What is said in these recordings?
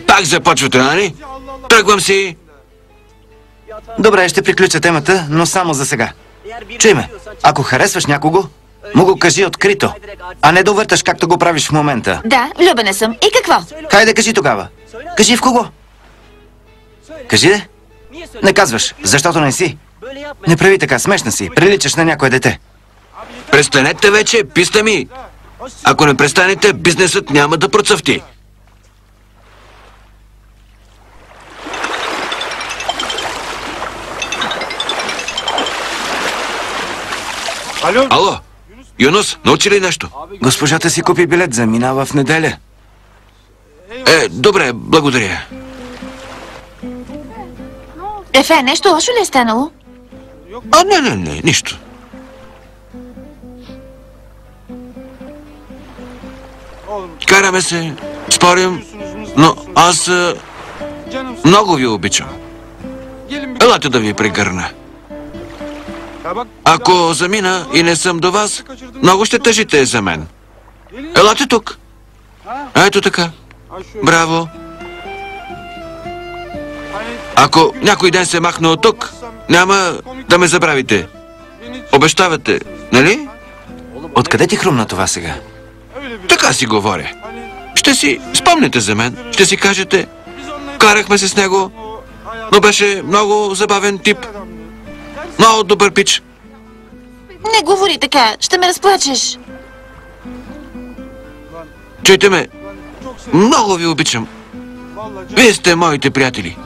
Пак започвате, нали? Тръгвам си. Добре, ще приключа темата, но само за сега. Чуй ме, ако харесваш някого, му го кажи открито, а не да увърташ както го правиш в момента. Да, влюбена съм. И какво? Хайде, кажи тогава. Кажи в кого? Кажи де. Не казваш, защото не си. Не прави така, смешна си, приличаш на някое дете. Престанете вече, писна ми. Ако не престанете, бизнесът няма да процъфти. Ало, Юнус, научи ли нещо? Госпожата си купи билет за минава в неделя. Добре, благодаря. Ефе, нещо лошо ли е станало? Не, нищо. Караме се, спорим, но аз много ви обичам. Елате да ви прегърна. Ако замина и не съм до вас, много ще тъжите за мен. Елате тук. Ето така. Браво. Ако някой ден се махна от тук, няма да ме забравите. Обещавате, нали? Откъде ти хрумна това сега? Така си говоря. Ще си спомните за мен. Ще си кажете, карахме се с него, но беше много забавен тип. Много добър пич. Не говори така, ще ме разплачеш. Чуйте ме, много ви обичам. Вие сте моите приятели.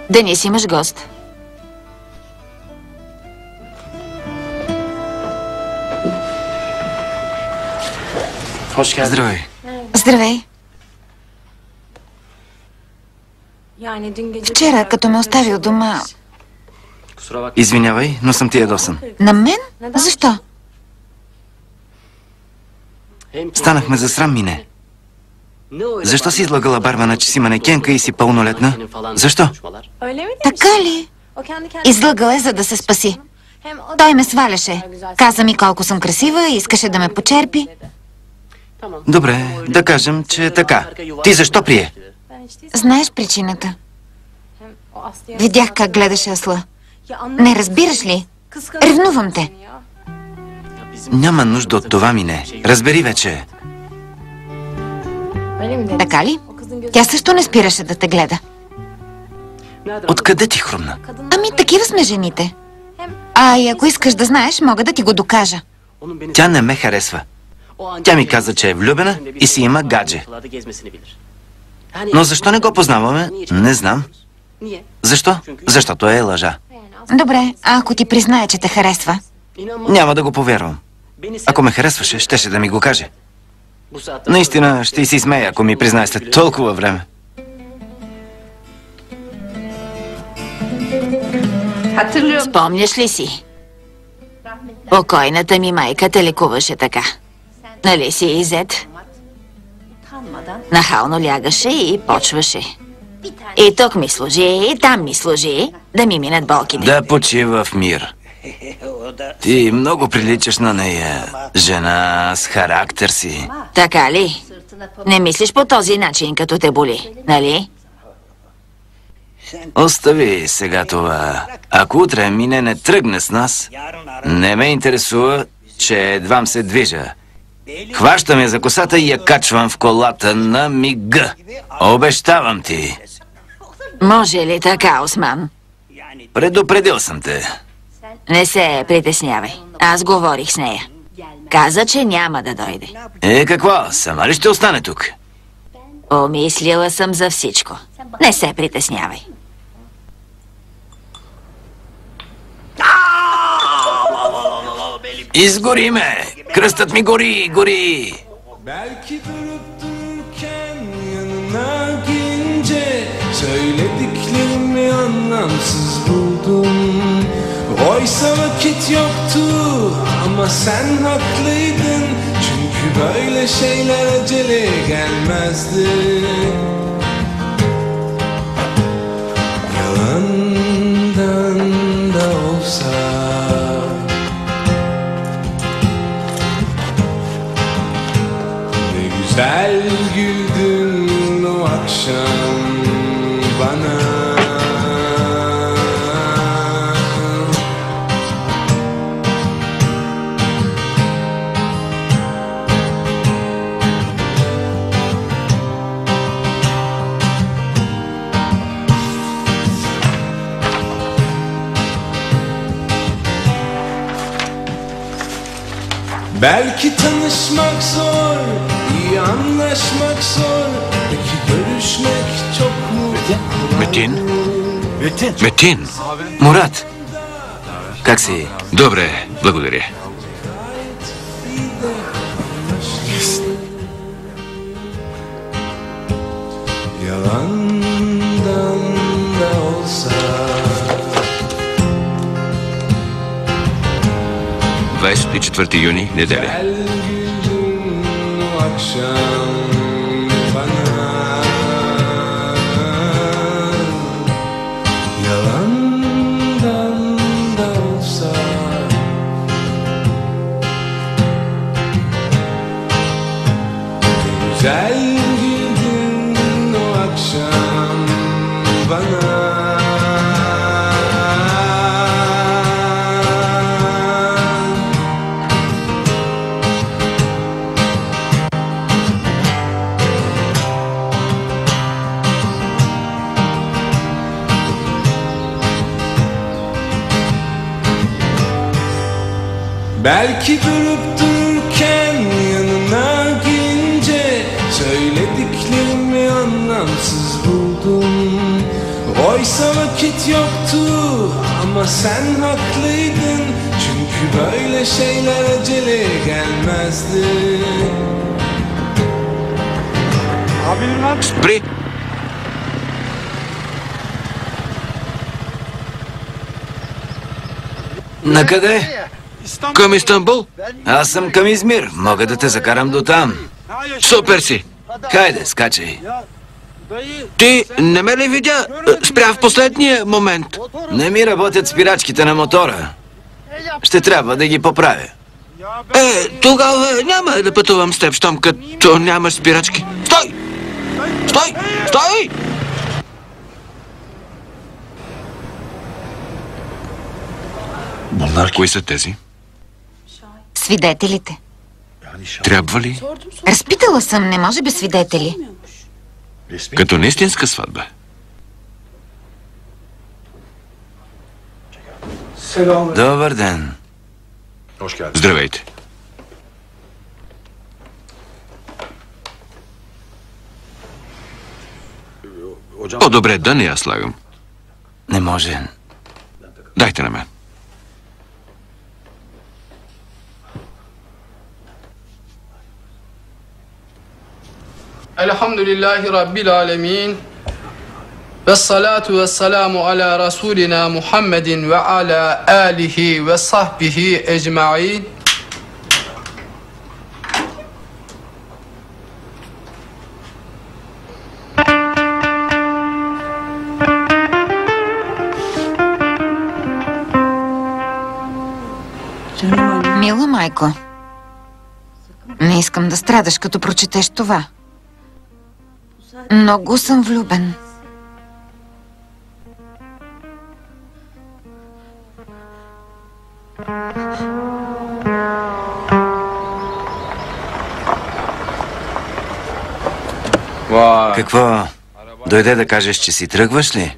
Денис, имаш гост. Здравей. Здравей. Вчера, като ме оставил дома... Извинявай, но съм ти ядосан. На мен? Защо? Станахме за срам, Мине. Защо си излагала бармана, че си манекенка и си пълнолетна? Защо? Така ли? Излъгал е, за да се спаси. Той ме сваляше. Каза ми колко съм красива и искаше да ме почерпи. Добре, да кажем, че е така. Ти защо прие? Знаеш причината? Видях как гледаше Асла. Не разбираш ли? Ревнувам те. Няма нужда от това, Мине. Разбери вече. Така ли? Тя също не спираше да те гледа. Откъде ти хрумна? Ами, такива сме жените. А и ако искаш да знаеш, мога да ти го докажа. Тя не ме харесва. Тя ми каза, че е влюбена и си има гадже. Но защо не го познаваме? Не знам. Защо? Защото е лъжа. Добре, а ако ти признае, че те харесва? Няма да го повярвам. Ако ме харесваше, щеше да ми го каже. Наистина ще си смея, ако ми признае след толкова време. Спомняш ли си? Покойната ми майка те лекуваше така. Нали си, Изет? Нахално лягаше и почваше. И тук ми служи, и там ми служи, да ми минат болките. Да почива в мир. Ти много приличаш на нея. Жена с характер си. Така ли? Не мислиш по този начин, като те боли, нали? Остави сега това. Ако утре Мине не тръгне с нас, не ме интересува, че едвам се движа. Хващам я за косата и я качвам в колата на мига. Обещавам ти. Може ли така, Осман? Предупредил съм те. Не се притеснявай. Аз говорих с нея. Каза, че няма да дойде. Какво? Сама ли ще остане тук? Помислила съм за всичко. Не се притеснявай. Изгори ме! Кръстът ми гори, гори! Belki durup dururken yanına gelince söylediklerimi anlamsız buldum. Oysa vakit yoktu ama sen haklıydın. Çünkü böyle şeyler acele gelmezdi. Yalan Belki tanışmak zor, iyi anlaşmak zor. Peki görüşmek çok mu? Метин? Метин? Мурат, как си? Добре, благодаря. Yalandan da olsa 24 юни, неделя. gel güldün o akşam bana. Yalandan da olsa güzel güldün o akşam bana. Belki durup dururken yanına gelince söylediklerimi anlamsız buldum. Oysa vakit yoktu ama sen haklıydın. Çünkü böyle şeyler acele gelmezdi. Спри! Накъде? Към Истанбул? Аз съм към Измир. Мога да те закарам до там. Супер си! Хайде, скачай. Ти не ме ли видя? Спря в последния момент. Не ми работят спирачките на мотора. Ще трябва да ги поправя. Тогава няма да пътувам с теб, щом като нямаш спирачки. Стой! Стой! Стой! Кои са тези? Свидетелите. Трябва ли? Разпитала съм, не може без свидетели. Като на истинска сватба. Добър ден. Здравейте. По-добре да не я слагам. Не може. Дайте на мен. Elhamdülillahi Rabbil alemin. Ve salatu ve selamu ala Resulina Muhammedin ve ala alihi ve sahbihi ecma'in. Мила майко, не искам да страдаш, като прочетеш това. Много съм влюбен. Какво? Дойде да кажеш, че си тръгваш ли?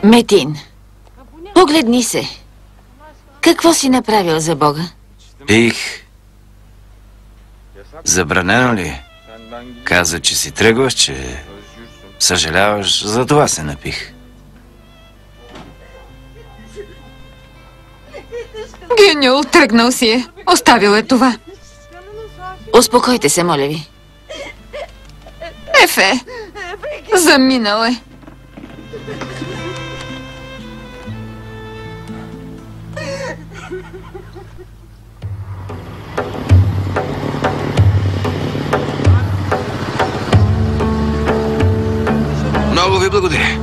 Метин, погледни се. Какво си направил за Бога? Пих. Забранено ли? Каза, че си тръгваш, че съжаляваш, за това се напих. Гениал, тръгнал си е. Оставил е това. Успокойте се, моля ви. Ефе, заминал е. Много ви благодаря.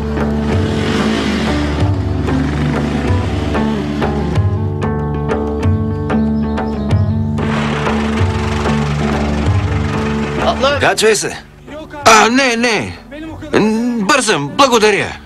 Качвай се. Не. Бързам, благодаря.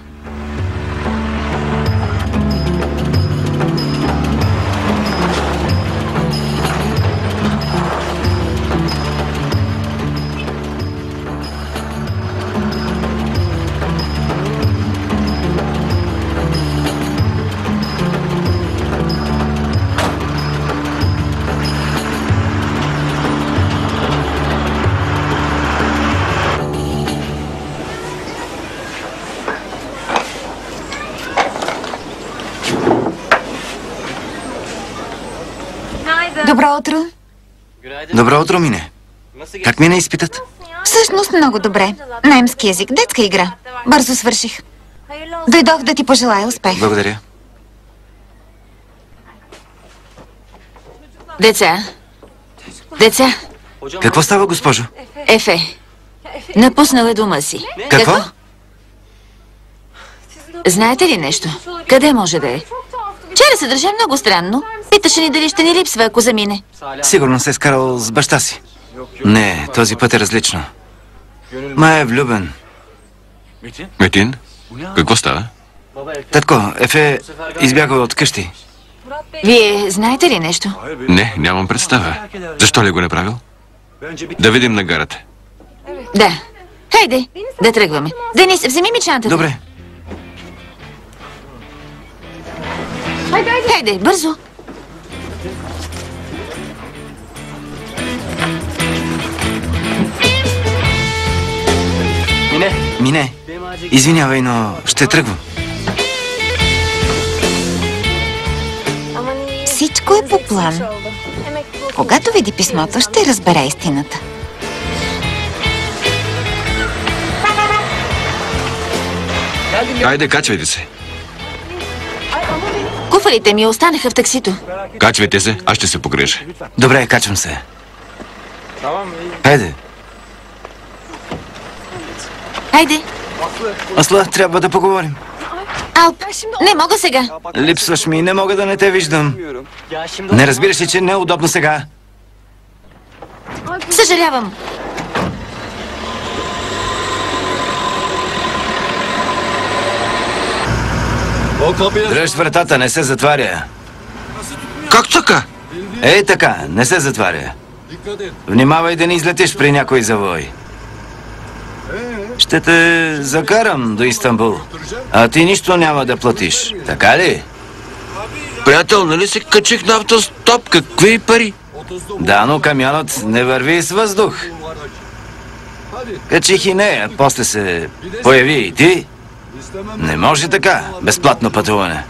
Добро утро. Добро утро, Мине. Как мина изпитът? Всъщност много добре. Немски език, детска игра. Бързо свърших. Дойдох да ти пожелая успех. Благодаря. Деца. Деца. Какво става, госпожо? Ефе. Напуснал е дома си. Какво? Знаете ли нещо? Къде може да е? Вчера се държа много странно. Питаше ни дали ще ни липсва, ако замине. Сигурно се е скарал с баща си. Не, този път е различно. Май е влюбен. Метин, какво става? Татко, Ефе избягва от къщи. Вие знаете ли нещо? Не, нямам представа. Защо ли го направил? Да видим на гарата. Да. Хайде, да тръгваме. Денис, вземи ми чантата. Добре. Хайде, бързо. Мине, извинявай, но ще тръгвам. Всичко е по план. Когато види писмото, ще разбере истината. Хайде, качвайте се. Куфарите ми останаха в таксито. Качвайте се, аз ще се погрежа. Добре, качвам се. Хайде. Хайде. Асла, трябва да поговорим. Алп, не мога сега. Липсваш ми, не мога да не те виждам. Не разбираш ли, че не е удобно сега? Съжалявам. Дръж вратата, не се затваря. Как така? Ей така, не се затваря. Внимавай да не излетиш при някой завой. Ще те закарам до Истанбул, а ти нищо няма да платиш. Така ли? Приятел, нали се качих на автостоп? Какви пари? Да, но камионът не върви с въздух. Качих и нея, после се появи и ти. Не може така, безплатно пътуване.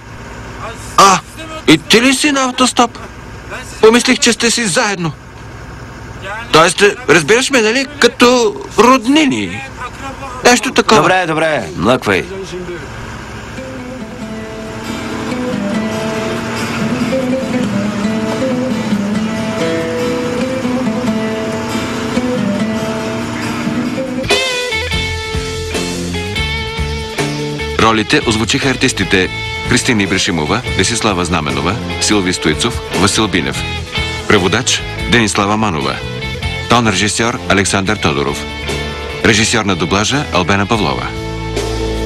А, и ти ли си на автостоп? Помислих, че сте си заедно. Тоест, разбираш ме, нали, като роднини. Нещо такова. Добре, добре, млъквай. Ролите озвучиха артистите Кристина Ибришимова, Десислава Знаменова, Силви Стоицов, Васил Бинев. Преводач Денислава Манова. Тон режисьор Александър Тодоров. Rejisör na dublajı Albena Pavlova.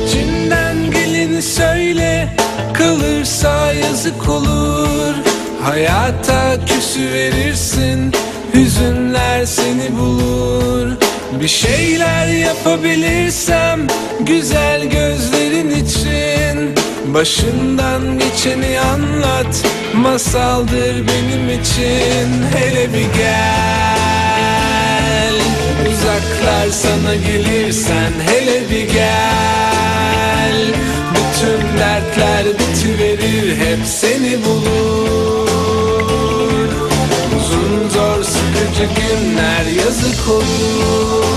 İçinden geleni söyle, kalırsa yazık olur. Hayata küsü verirsin, hüzünler seni bulur. Bir şeyler yapabilirsem, güzel gözlerin için. Başından geçeni anlat, masaldır benim için. Hele bir gel, uzaklar sana gelirsen hele bir gel. Bütün dertler bitiverir, hep seni bulur. Uzun zor sıkıcı günler yazık olur.